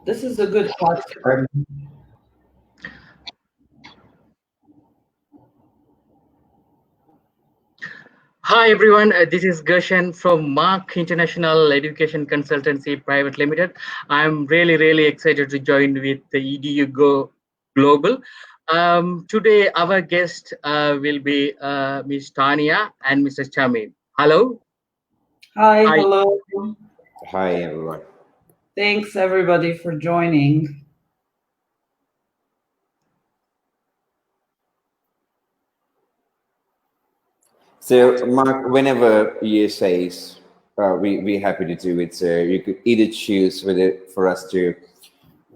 This is a good hot start. Hi everyone, this is Gershan from Mark International Education Consultancy Private Limited. I'm really excited to join with the EduCo Global. Today our guest will be Ms. Tania and Mr. Chamin. Hello. Hi, Hi. hello. Hi, everyone. Thanks everybody for joining. So, Mark, whenever you say, we're happy to do it. So you could either choose whether for us to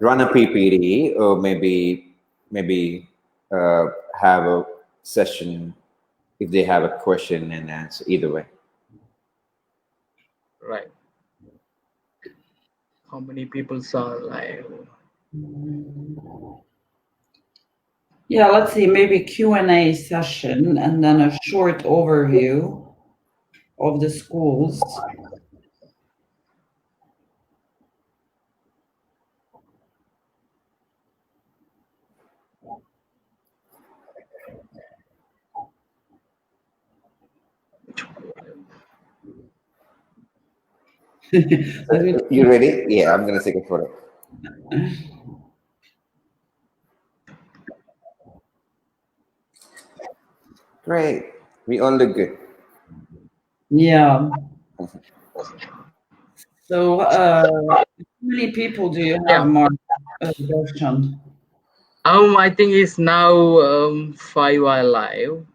run a PPT or maybe have a session if they have a question and answer. Either way. Right. How many people saw live? Yeah, let's see, maybe Q&A session and then a short overview of the schools. You ready? Yeah, I'm gonna take a photo. Great. We all look good. Yeah. So, how many people do you have, Mark? Question. I think it's now 5 are live.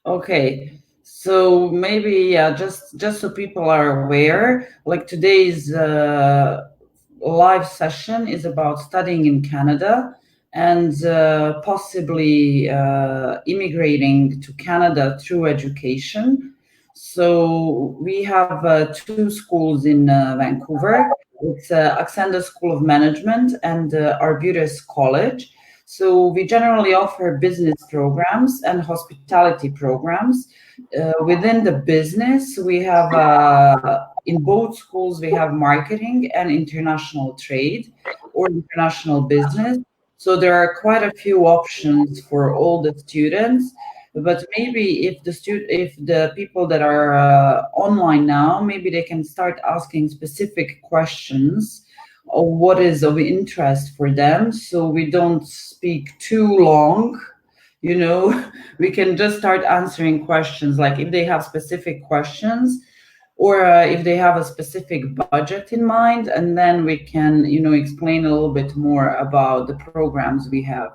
Okay. So maybe just so people are aware, like today's live session is about studying in Canada and possibly immigrating to Canada through education. So we have two schools in Vancouver. It's Acsenda School of Management and Arbutus College. So we generally offer business programs and hospitality programs. Within the business, we have in both schools we have marketing and international trade or international business. So there are quite a few options for all the students. But maybe if the people that are online now, maybe they can start asking specific questions of what is of interest for them, so we don't speak too long. We can just start answering questions, like if they have specific questions or if they have a specific budget in mind, and then we can explain a little bit more about the programs we have.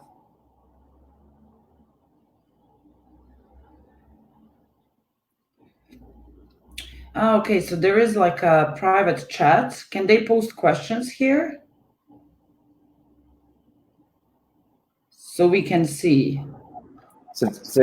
Okay, so there is like a private chat. Can they post questions here so we can see? So,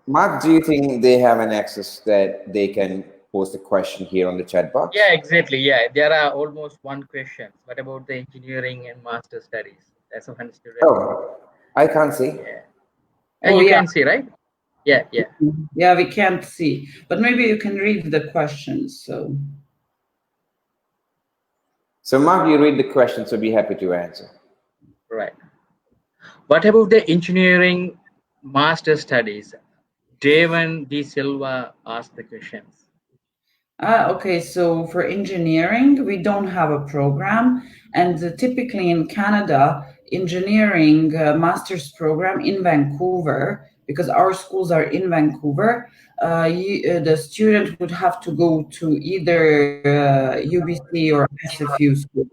Mark, do you think they have an access that they can post a question here on the chat box? Yeah, exactly. Yeah, there are almost one question. What about the engineering and master studies? That's one student. Oh, I can't see. Yeah. And you can see, right? Yeah. Yeah, we can't see, but maybe you can read the questions. So, Mark, you read the question, so be happy to answer. Right. What about the engineering master studies? Devan D. Silva asked the questions. Okay, so for engineering, we don't have a program, and typically in Canada, engineering master's program in Vancouver, because our schools are in Vancouver, the student would have to go to either UBC or SFU schools.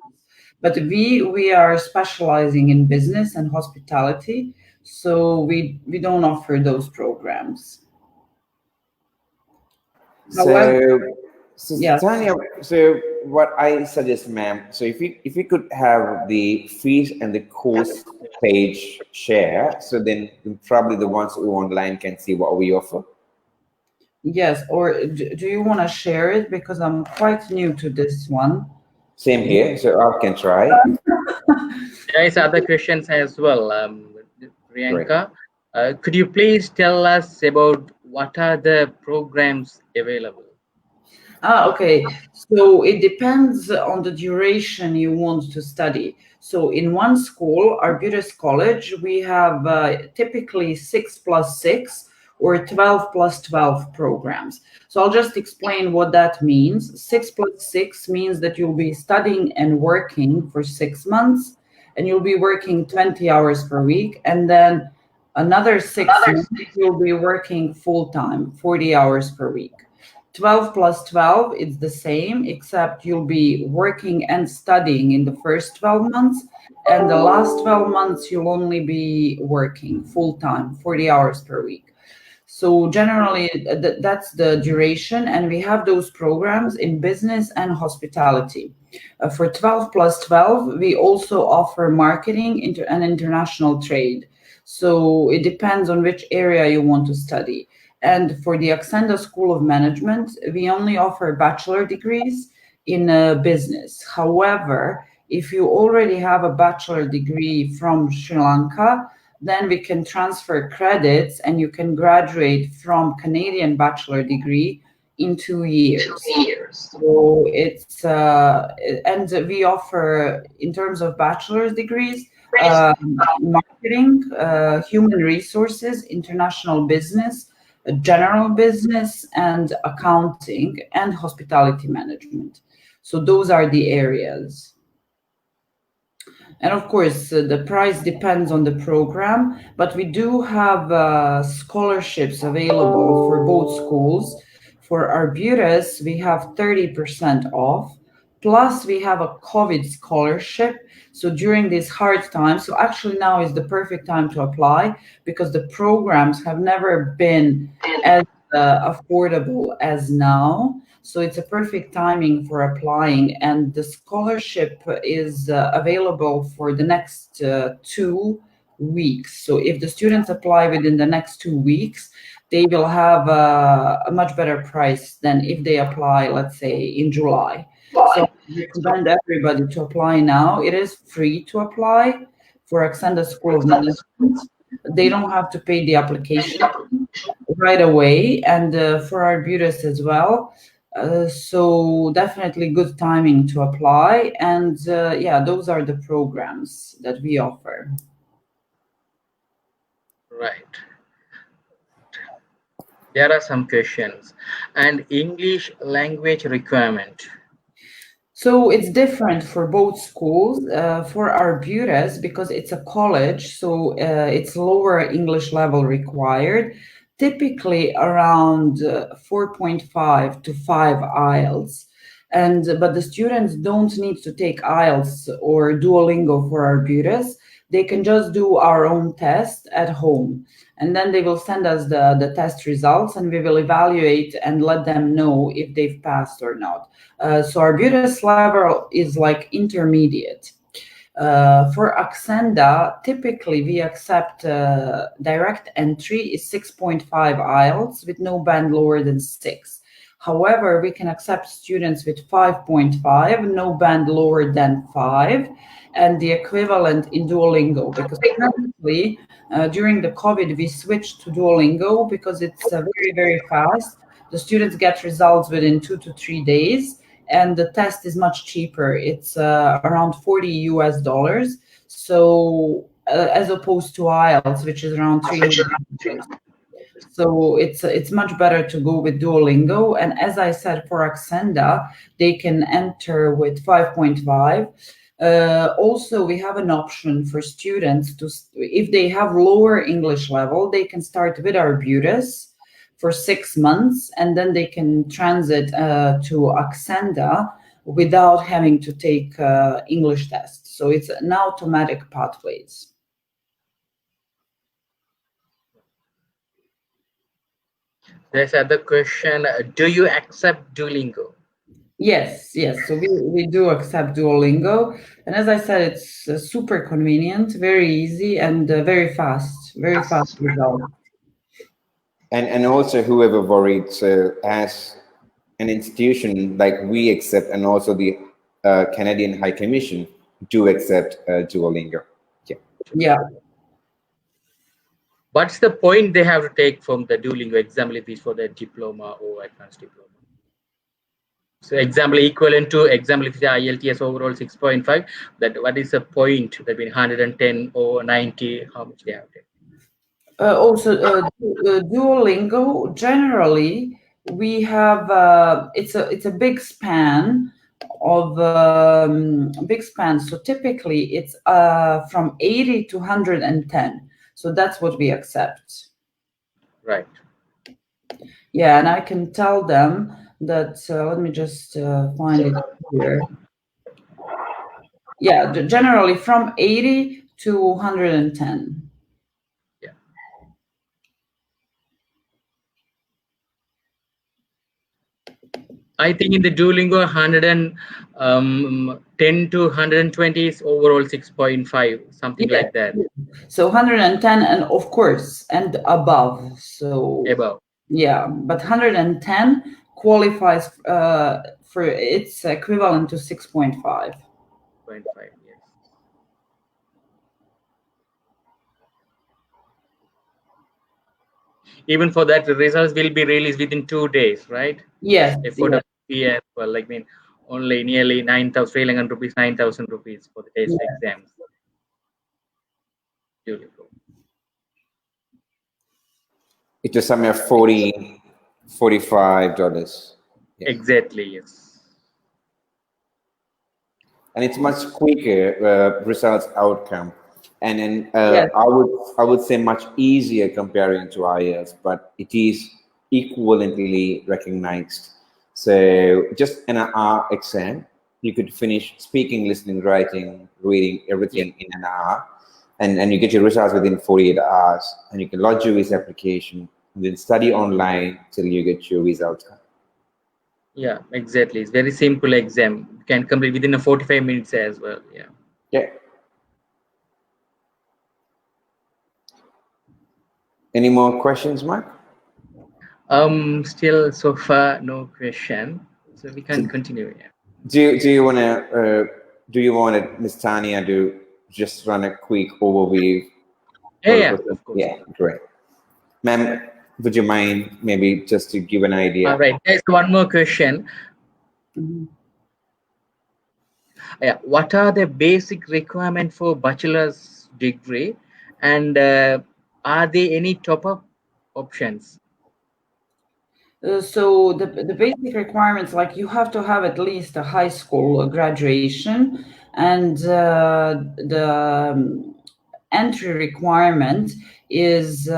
But we are specializing in business and hospitality, so we don't offer those programs. So, Tanya, so what I suggest, ma'am, so if you could have the fees and the course page share, so then probably the ones who are online can see what we offer. Yes, or do you want to share it? Because I'm quite new to this one. Same here, so I can try. There is other questions as well, Priyanka. Could you please tell us about what are the programs available? Okay. So it depends on the duration you want to study. So in one school, Arbutus College, we have typically 6+6 or 12+12 programs. So I'll just explain what that means. 6+6 means that you'll be studying and working for 6 months, and you'll be working 20 hours per week. And then another 6 months, you'll be working full time, 40 hours per week. 12+12, it's the same, except you'll be working and studying in the first 12 months, and the last 12 months you'll only be working full time, 40 hours per week. So generally, that's the duration, and we have those programs in business and hospitality. For 12+12, we also offer marketing and international trade. So it depends on which area you want to study. And for the Acsenda School of Management, we only offer bachelor degrees in business. However, if you already have a bachelor degree from Sri Lanka, then we can transfer credits and you can graduate from Canadian bachelor degree in 2 years. So it's and we offer, in terms of bachelor's degrees, marketing, human resources, international business, general business, and accounting and hospitality management. So those are the areas. And of course, the price depends on the program, but we do have scholarships available for both schools. For Arbutus, we have 30% off. Plus, we have a COVID scholarship. So during these hard times, so actually now is the perfect time to apply because the programs have never been as affordable as now. So it's a perfect timing for applying, and the scholarship is available for the next 2 weeks. So if the students apply within the next 2 weeks, they will have a much better price than if they apply, let's say, in July. So I recommend everybody to apply now. It is free to apply for Acsenda School of Management. They don't have to pay the application right away, and for Arbutus as well. So definitely good timing to apply. And yeah, those are the programs that we offer. Right. There are some questions. And English language requirement. So it's different for both schools. For Arbutus, because it's a college, so it's lower English level required, typically around 4.5 to 5 IELTS. But the students don't need to take IELTS or Duolingo for Arbutus. They can just do our own test at home. And then they will send us the test results, and we will evaluate and let them know if they've passed or not. So Arbutus level is like intermediate. For Acsenda, typically we accept direct entry is 6.5 IELTS with no band lower than 6. However, we can accept students with 5.5, no band lower than 5, and the equivalent in Duolingo, because currently during the COVID we switched to Duolingo because it's very, very fast. The students get results within 2 to 3 days, and the test is much cheaper. It's around $40. So as opposed to IELTS, which is around $300. So it's much better to go with Duolingo. And as I said, for Acsenda, they can enter with 5.5. Also, we have an option for students to, if they have lower English level, they can start with Arbutus for 6 months, and then they can transit to Acsenda without having to take English tests. So it's an automatic pathways. There's other question. Do you accept Duolingo? Yes. So we do accept Duolingo. And as I said, it's super convenient, very easy, and very fast result. And also whoever worried, so as an institution like we accept, and also the Canadian High Commission do accept Duolingo. Yeah. What's the point they have to take from the Duolingo exam if it's for their diploma or advanced diploma? So example equivalent to example if the IELTS overall 6.5, that what is the point between 110 or 90, how much they have to? Duolingo, generally, we have it's a big span of big span. So typically, it's from 80 to 110. So that's what we accept. Right. Yeah, and I can tell them that. Let me just find it here. Yeah, generally from 80 to 110. I think in the Duolingo 110 to 120 is overall 6.5, something like that. So 110 and of course and above. So Above. Yeah, but 110 qualifies for it's equivalent to 6.5. 0.5, yes. Even for that, the results will be released within 2 days, right? Yes. For the well, like only nearly 9,000 Sri Lankan rupees, 9,000 rupees for the test exams. Beautiful. It was somewhere $45. Yeah. Exactly, yes. And it's much quicker results outcome, and then Yes. I would say much easier comparing to IELTS, but it is equivalently recognized. So just an hour exam, you could finish speaking, listening, writing, reading, everything in an hour, and you get your results within 48 hours, and you can lodge your visa application and then study online till you get your results. Yeah, exactly. It's very simple exam. You can complete within a 45 minutes as well. Yeah. Yeah. Any more questions, Mark? Still so far no question, so we can continue. Yeah. Do you want Miss Tanya to just run a quick overview? Yeah, of course. Yeah, great. Ma'am, would you mind maybe just to give an idea? All right. There's one more question. Yeah. What are the basic requirements for bachelor's degree, and are there any top-up options? So the basic requirements, like you have to have at least a high school graduation, and the entry requirement is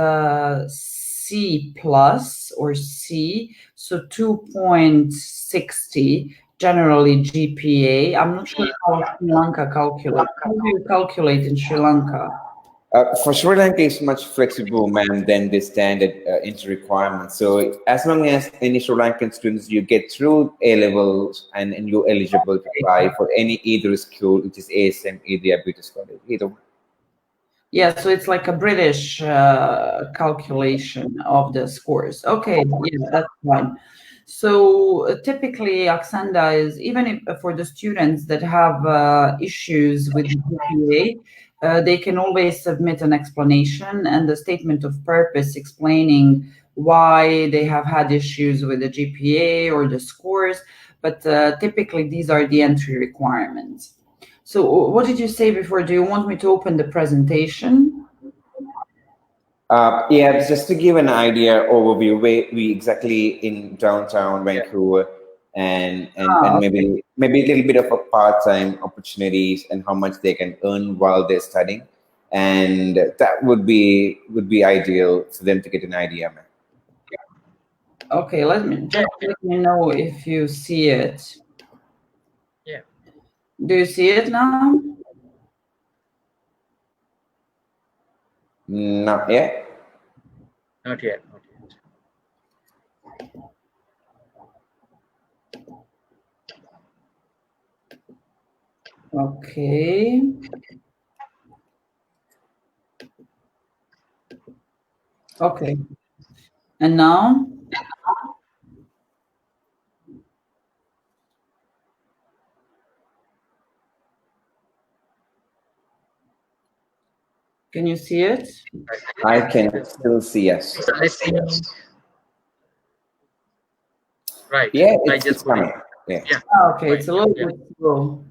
C plus or C, so 2.60 generally GPA. I'm not sure how Sri Lanka calculates. How do you calculate in Sri Lanka? For Sri Lanka, it's much flexible, ma'am, than the standard entry requirement. So as long as any Sri Lankan students, you get through A levels and you're eligible to apply for either school, which is ASM, either Arbutus college, either one. Yeah, so it's like a British calculation of the scores. Okay, yeah, that's fine. So typically, Acsenda is, even if, for the students that have issues with GPA, they can always submit an explanation and a statement of purpose explaining why they have had issues with the GPA or the scores. But typically, these are the entry requirements. So what did you say before? Do you want me to open the presentation? Yeah, just to give an idea overview, we exactly in downtown Vancouver, and maybe a little bit of a part-time opportunities and how much they can earn while they're studying, and that would be ideal for them to get an idea, man. Okay, let me know if you see it. Yeah. Do you see it now? Not yet. Not yet. Okay. Okay. And now? Can you see it? I can still see, yes. I see. Right. Yeah, it's coming. Yeah. Okay, it's a little bit slow.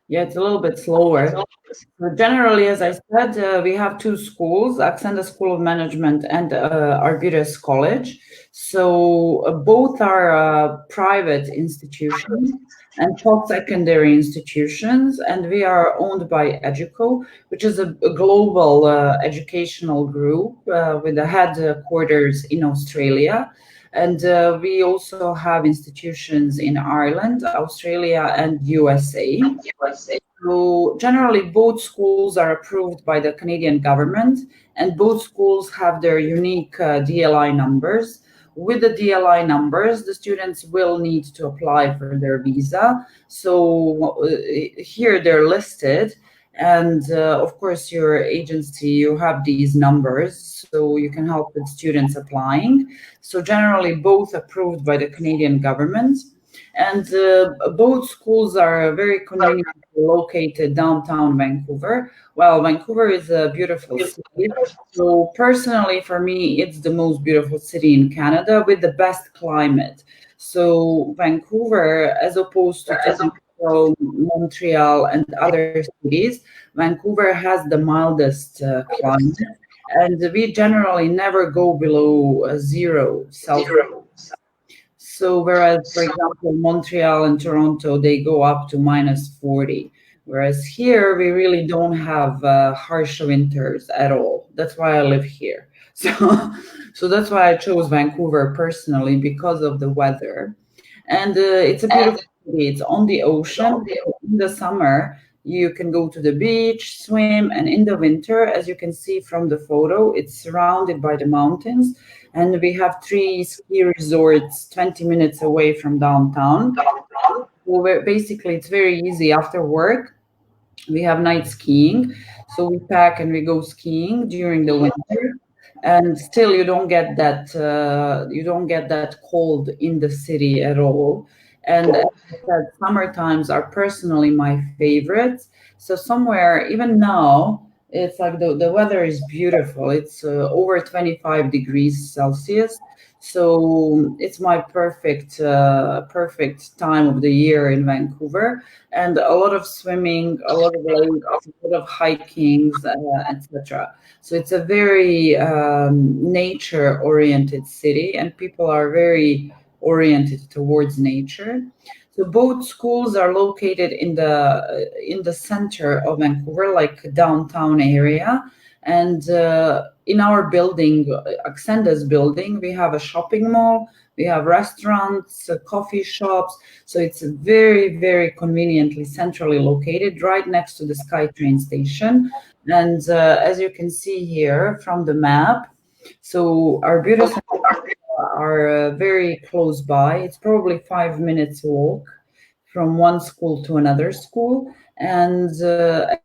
Yeah, it's a little bit slower. So generally, as I said, we have two schools, Acsenda School of Management and Arbutus College. So both are private institutions and post-secondary institutions, and we are owned by EduCo, which is a global educational group with the headquarters in Australia. And we also have institutions in Ireland, Australia, and USA. So generally, both schools are approved by the Canadian government, and both schools have their unique DLI numbers. With the DLI numbers, the students will need to apply for their visa. So here they're listed. And of course, your agency, you have these numbers, so you can help with students applying. So generally, both approved by the Canadian government. And both schools are very conveniently located downtown Vancouver. Well, Vancouver is a beautiful city. So personally, for me, it's the most beautiful city in Canada with the best climate. So Vancouver, as opposed to Toronto, Montreal, and other cities, Vancouver has the mildest climate. And we generally never go below 0 Celsius. So whereas, for example, Montreal and Toronto, they go up to -40. Whereas here, we really don't have harsh winters at all. That's why I live here. So that's why I chose Vancouver personally, because of the weather. And it's a beautiful city. It's on the ocean. In the summer, you can go to the beach, swim, and in the winter, as you can see from the photo, it's surrounded by the mountains. And we have 3 ski resorts 20 minutes away from downtown. So basically, it's very easy after work. We have night skiing. So we pack and we go skiing during the winter. And still, you don't get that cold in the city at all. And as I said, summer times are personally my favorites. So somewhere, even now, it's like the weather is beautiful. It's over 25 degrees Celsius. So it's my perfect time of the year in Vancouver. And a lot of swimming, a lot of lakes, a lot of hikings, etc. So it's a very nature-oriented city, and people are very oriented towards nature. So both schools are located in the center of Vancouver, like downtown area. And in our building, Acsenda's building, we have a shopping mall, we have restaurants, coffee shops. So it's very, very conveniently centrally located, right next to the SkyTrain station. And as you can see here from the map, so Arbutus are very close by. It's probably 5 minutes walk from one school to another school. And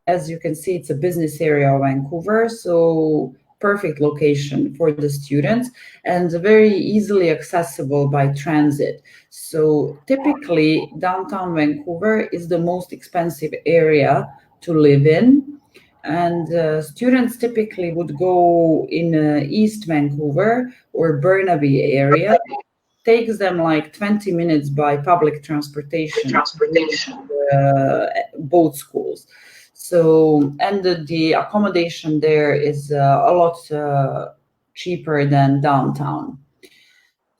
as you can see, it's a business area of Vancouver, so perfect location for the students and very easily accessible by transit. So typically, downtown Vancouver is the most expensive area to live in. And students typically would go in East Vancouver or Burnaby area. Takes them like 20 minutes by public transportation. Both schools. So, and the accommodation there is a lot cheaper than downtown.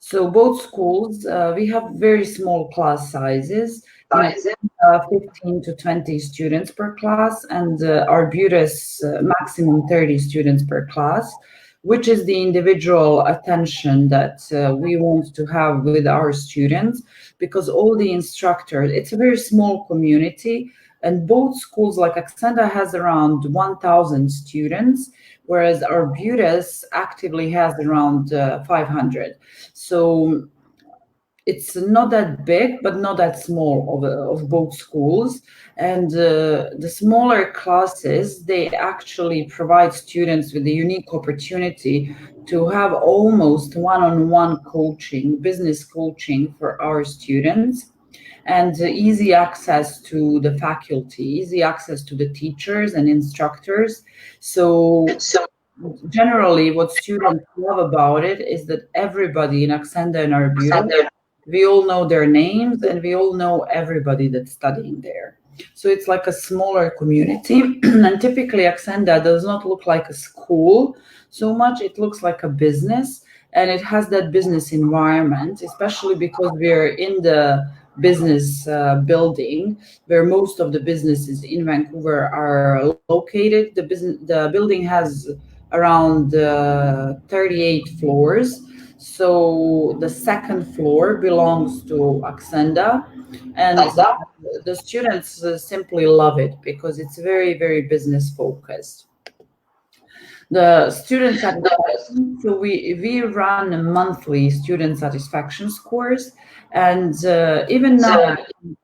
So both schools, we have very small class sizes, 15 to 20 students per class, and Arbutus maximum 30 students per class, which is the individual attention that we want to have with our students, because all the instructors, it's a very small community, and both schools, like Acsenda, has around 1,000 students, whereas Arbutus actively has around 500. So it's not that big, but not that small of both schools. And the smaller classes, they actually provide students with a unique opportunity to have almost one-on-one coaching, business coaching for our students, and easy access to the faculty, easy access to the teachers and instructors. So generally, what students love about it is that everybody in Acsenda and Arbutus We all know their names and we all know everybody that's studying there. So it's like a smaller community. And typically Acsenda does not look like a school so much. It looks like a business, and it has that business environment, especially because we're in the business building where most of the businesses in Vancouver are located. The building has around 38 floors. So the second floor belongs to Acsenda, and the students simply love it because it's very, very business focused. The student satisfaction, so we run a monthly student satisfaction scores, and even now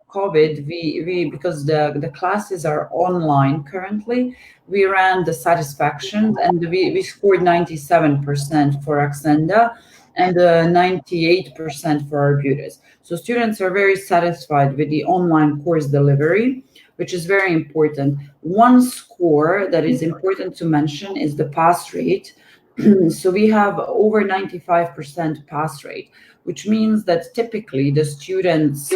COVID, we because the classes are online currently, we ran the satisfaction, and we scored 97% for Acsenda and 98% for Arbutus. So students are very satisfied with the online course delivery, which is very important. One score that is important to mention is the pass rate. So we have over 95% pass rate, which means that typically the students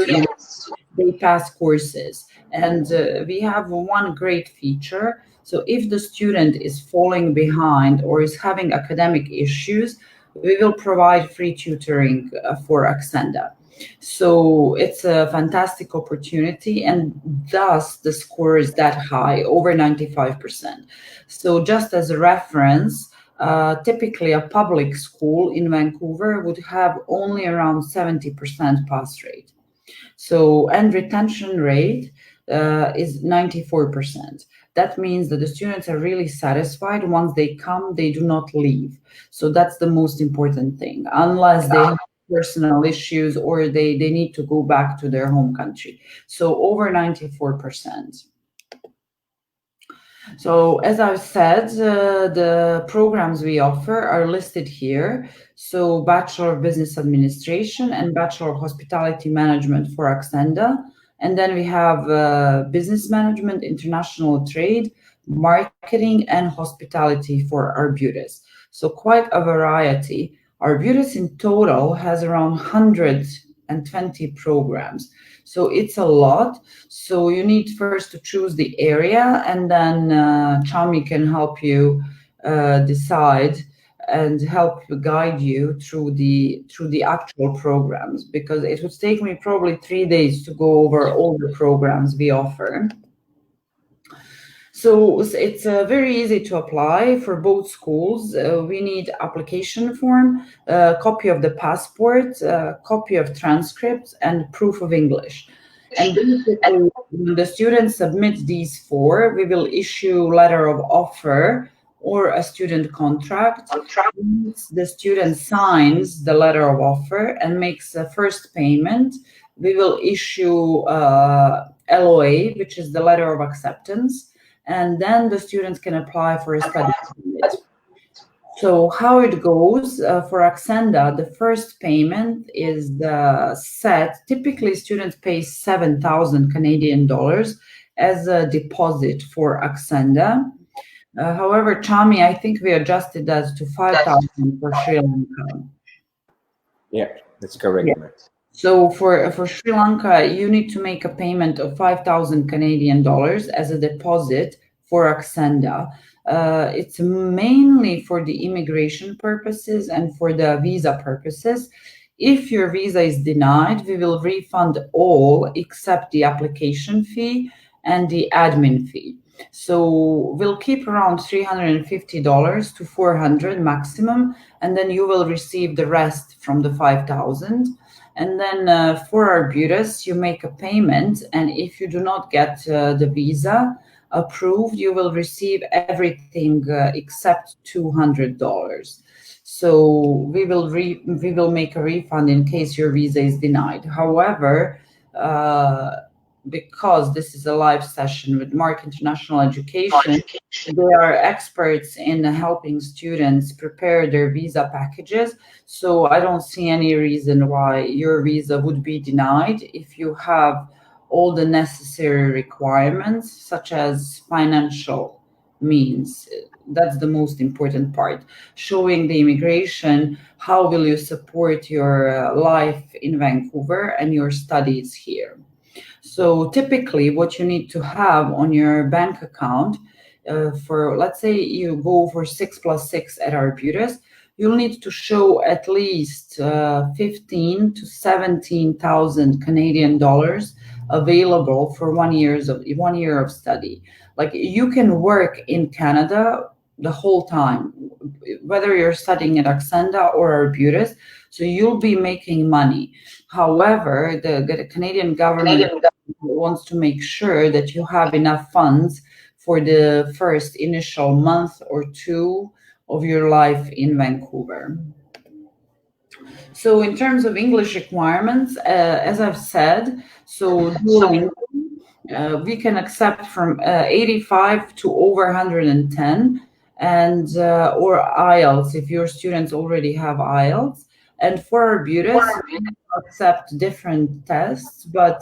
they pass courses. And we have one great feature. So if the student is falling behind or is having academic issues, we will provide free tutoring for Acsenda. So it's a fantastic opportunity, and thus the score is that high, over 95%. So just as a reference, typically a public school in Vancouver would have only around 70% pass rate. So, and retention rate is 94%. That means that the students are really satisfied. Once they come, they do not leave. So that's the most important thing, unless they have personal issues or they need to go back to their home country. So over 94%. So as I've said, the programs we offer are listed here. So Bachelor of Business Administration and Bachelor of Hospitality Management for Acsenda. And then we have Business Management, International Trade, Marketing, and Hospitality for Arbutus. So quite a variety. Arbutus in total has around 120 programs. So it's a lot. So you need first to choose the area, and then Chami can help you decide and help guide you through the actual programs, because it would take me probably 3 days to go over all the programs we offer. So it's very easy to apply for both schools. We need application form, a copy of the passport, a copy of transcripts, and proof of English. And basically, when the students submit these four, we will issue letter of offer or a student contract. Once the student signs the letter of offer and makes a first payment, we will issue LOA, which is the letter of acceptance. And then the students can apply for a study permit. So how it goes for Acsenda, the first payment is the set. Typically, students pay 7,000 Canadian dollars as a deposit for Acsenda. However, Chami, I think we adjusted that to 5,000 for Sri Lanka. Yeah, that's correct. Yeah. So for Sri Lanka, you need to make a payment of 5,000 Canadian dollars as a deposit for Acsenda. It's mainly for the immigration purposes and for the visa purposes. If your visa is denied, we will refund all except the application fee and the admin fee. So we'll keep around $350 to $400 maximum, and then you will receive the rest from the 5,000. And then for Arbutus, you make a payment, and if you do not get the visa approved, you will receive everything except $200. So we will make a refund in case your visa is denied. However, because this is a live session with Mark International Education, they are experts in helping students prepare their visa packages. So I don't see any reason why your visa would be denied if you have all the necessary requirements, such as financial means. That's the most important part. Showing the immigration, how will you support your life in Vancouver and your studies here. So typically what you need to have on your bank account for, let's say you go for 6+6 at Arbutus, you'll need to show at least 15 to 17,000 Canadian dollars available for 1 year of study. Like, you can work in Canada the whole time, whether you're studying at Acsenda or Arbutus, so you'll be making money. However, the Canadian government wants to make sure that you have enough funds for the first initial month or two of your life in Vancouver. So in terms of English requirements, as I've said, so we can accept from 85 to over 110, and or IELTS if your students already have IELTS. And for Arbutus, we accept different tests, but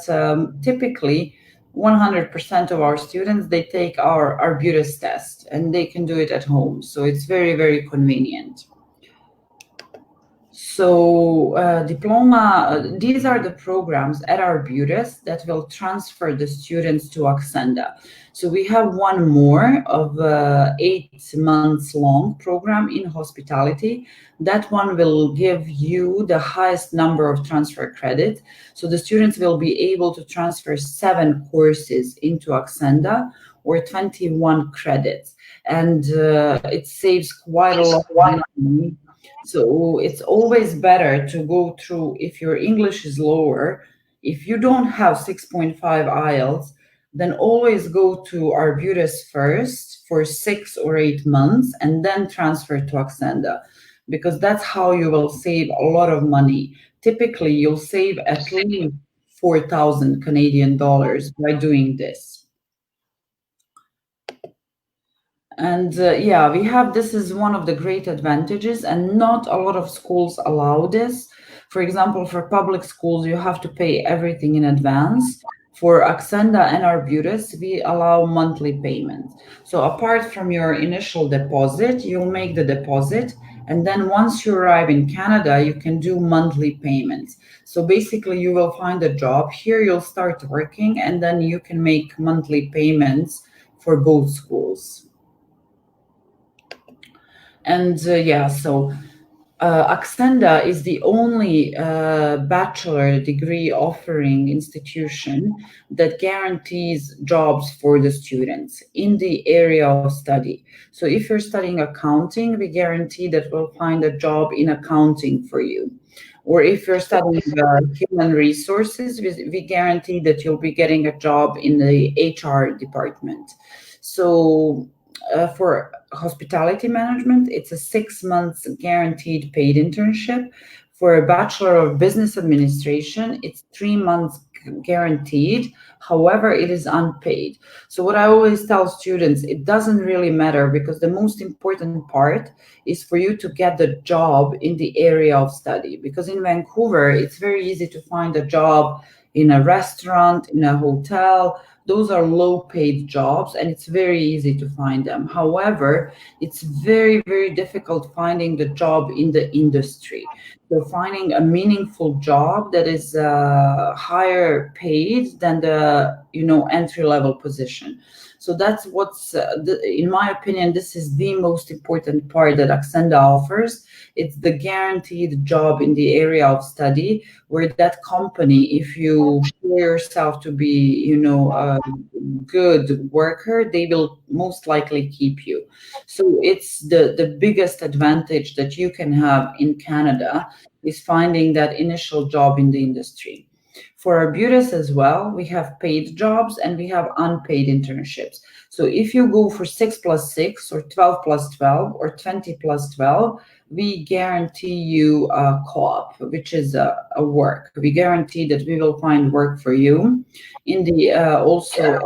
typically 100% of our students, they take our Arbutus test, and they can do it at home. So it's very, very convenient. So diploma, these are the programs at Arbutus that will transfer the students to Acsenda. So we have one more of 8 months long program in hospitality. That one will give you the highest number of transfer credit. So the students will be able to transfer 7 courses into Acsenda, or 21 credits. And it saves quite a lot of money. So it's always better to go through, if your English is lower, if you don't have 6.5 IELTS, then always go to Arbutus first for 6 or 8 months and then transfer to Acsenda, because that's how you will save a lot of money. Typically, you'll save at least 4,000 Canadian dollars by doing this. And yeah, this is one of the great advantages, and not a lot of schools allow this. For example, for public schools, you have to pay everything in advance. For Acsenda and Arbutus, we allow monthly payments. So apart from your initial deposit, you'll make the deposit, and then once you arrive in Canada, you can do monthly payments. So basically, you will find a job here, you'll start working, and then you can make monthly payments for both schools. And Acsenda is the only bachelor degree offering institution that guarantees jobs for the students in the area of study. So if you're studying accounting, we guarantee that we'll find a job in accounting for you. Or if you're studying human resources, we guarantee that you'll be getting a job in the HR department. So for hospitality management, it's a 6 months guaranteed paid internship. For a Bachelor of Business Administration, it's 3 months guaranteed. However, it is unpaid. So what I always tell students, it doesn't really matter, because the most important part is for you to get the job in the area of study. Because in Vancouver, it's very easy to find a job in a restaurant, in a hotel. Those are low-paid jobs, and it's very easy to find them. However, it's very, very difficult finding the job in the industry. So finding a meaningful job that is higher paid than the entry-level position. So that's what's, in my opinion, this is the most important part that Acsenda offers. It's the guaranteed job in the area of study, where that company, if you show yourself to be, a good worker, they will most likely keep you. So it's the biggest advantage that you can have in Canada, is finding that initial job in the industry. For Arbutus as well, we have paid jobs and we have unpaid internships. So if you go for 6+6 or 12+12 or 20+12, we guarantee you a co-op, which is a work. We guarantee that we will find work for you in the also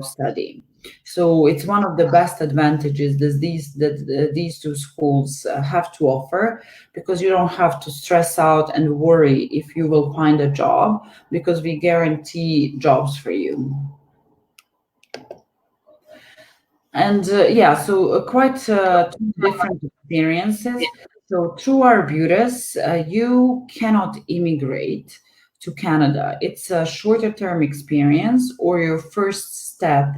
study. So it's one of the best advantages that these two schools have to offer, because you don't have to stress out and worry if you will find a job, because we guarantee jobs for you. And yeah, so quite two different experiences. So through Arbutus, you cannot immigrate to Canada. It's a shorter term experience or your first step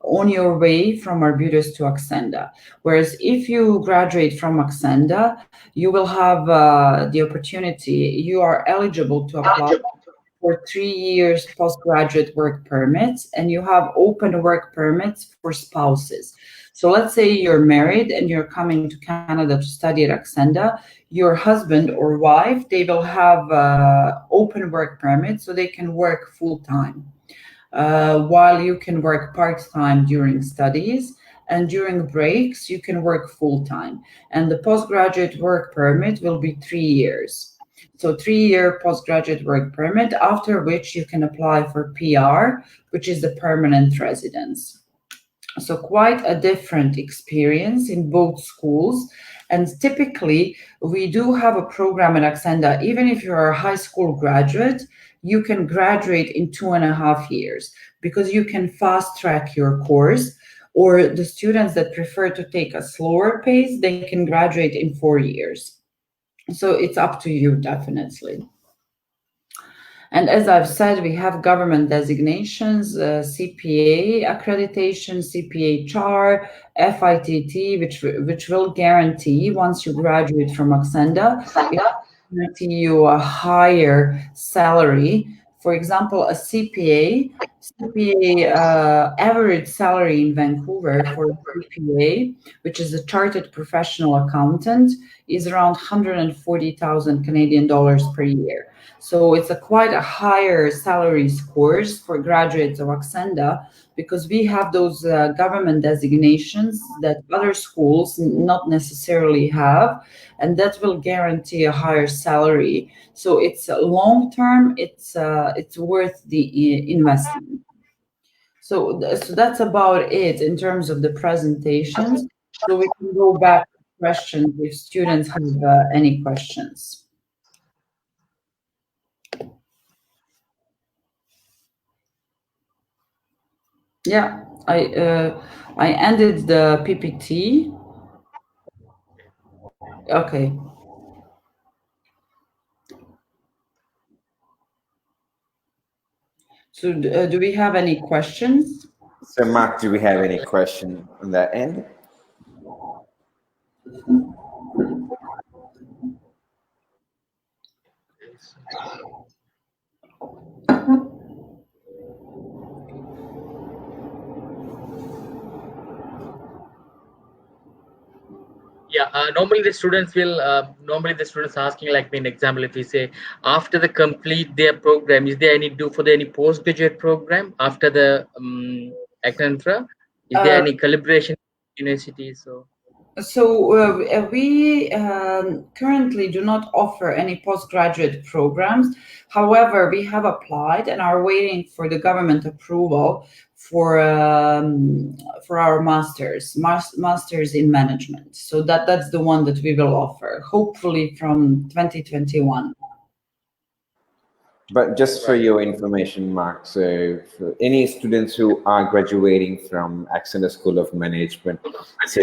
on your way from Arbutus to Acsenda. Whereas if you graduate from Acsenda, you will have the opportunity, you are eligible to apply for 3 years postgraduate work permits, and you have open work permits for spouses. So let's say you're married and you're coming to Canada to study at Acsenda. Your husband or wife, they will have open work permits, so they can work full time, while you can work part time during studies. And during breaks, you can work full time. And the postgraduate work permit will be 3 years. So 3 year postgraduate work permit, after which you can apply for PR, which is the permanent residence. So quite a different experience in both schools. And typically, we do have a program at Acsenda. Even if you're a high school graduate, you can graduate in 2.5 years because you can fast track your course. Or the students that prefer to take a slower pace, they can graduate in 4 years. So it's up to you, definitely. And as I've said, we have government designations, CPA accreditation, CPA CHAR, FITT, which will guarantee once you graduate from Acsenda, it will guarantee you a higher salary. For example, a CPA average salary in Vancouver for a CPA, which is a chartered professional accountant, is around 140,000 Canadian dollars per year. So it's quite a higher salary scores for graduates of Acsenda because we have those government designations that other schools not necessarily have, and that will guarantee a higher salary. So it's long term. It's worth the investment. So that's about it in terms of the presentations. So we can go back to questions if students have any questions. Yeah, I ended the PPT. Okay. So do we have any questions? So, Mark, do we have any question on that end? Yeah, normally the students will asking, like in example, if we say after the complete their program, is there any any postgraduate program after the Acsenda? Is there any collaboration with universities? So we currently do not offer any postgraduate programs. However, we have applied and are waiting for the government approval for our masters in management. So that's the one that we will offer, hopefully from 2021. But just for your information, Mark, so for any students who are graduating from Acsenda School of Management, so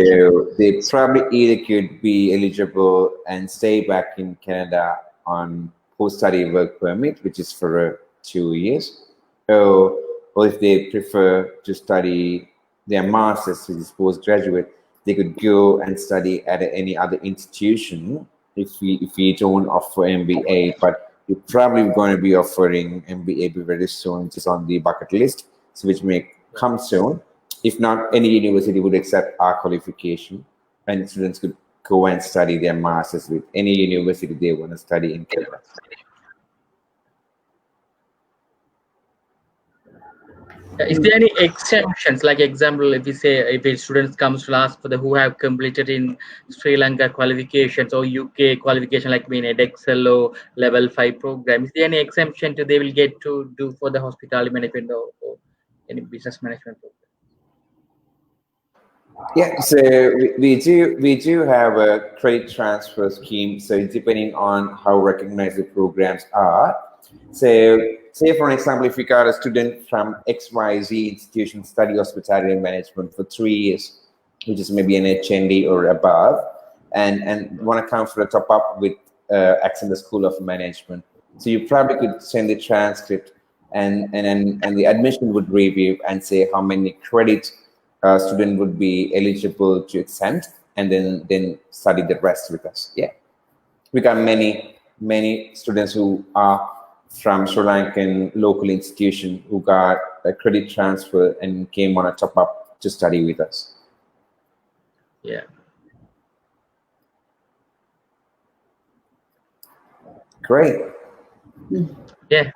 they probably either could be eligible and stay back in Canada on post-study work permit, which is for 2 years, or if they prefer to study their master's, which is postgraduate, they could go and study at any other institution if we don't offer MBA, but we're probably going to be offering MBA very soon, which is on the bucket list, so which may come soon. If not, any university would accept our qualification, and students could go and study their masters with any university they want to study in Canada. Is there any exemptions? Like example, if we say if a student comes to ask for the who have completed in Sri Lanka qualifications or UK qualification, like being EduCo or level 5 program, is there any exemption to they will get to do for the hospitality management or any business management program? Yeah, so we do have a credit transfer scheme. So depending on how recognized the programs are, so say for example, if we got a student from XYZ institution study hospitality management for 3 years, which is maybe an HND or above, and want to come for a top up with Acsenda School of Management. So you probably could send the transcript, and the admission would review and say how many credits student would be eligible to exempt, and then study the rest with us. Yeah, we got many students who are from Sri Lankan local institution who got a credit transfer and came on a top up to study with us. Yeah. Great. Yeah.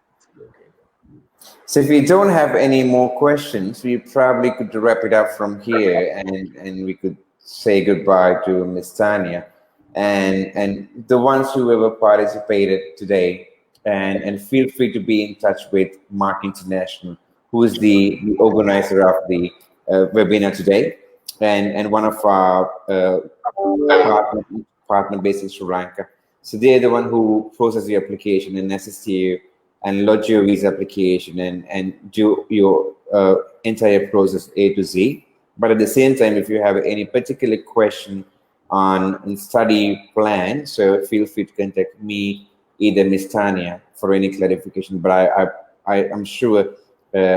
So if we don't have any more questions, we probably could wrap it up from here, and we could say goodbye to Ms. Tanya and the ones who ever participated today, and feel free to be in touch with Mark International, who is the organizer of the webinar today, and one of our partner based in Sri Lanka. So they're the one who process your application and assist you and lodge your visa application and do your entire process A to Z. But at the same time, if you have any particular question on study plan, so feel free to contact me, either Ms. Tanya, for any clarification. But I'm sure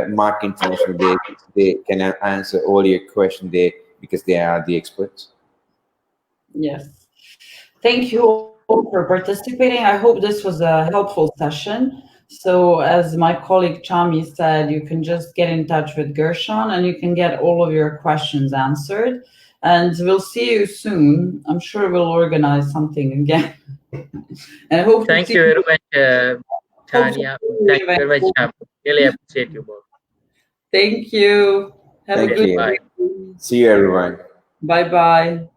Mark International, they can answer all your questions there because they are the experts. Yes. Thank you all for participating. I hope this was a helpful session. So as my colleague Chami said, you can just get in touch with Gershon and you can get all of your questions answered. And we'll see you soon. I'm sure we'll organize something again. And I hope Thank you very much, Tanya. Thank you very much. Really appreciate you both. Thank you. Have a good day. Bye. See you, everyone. Bye-bye.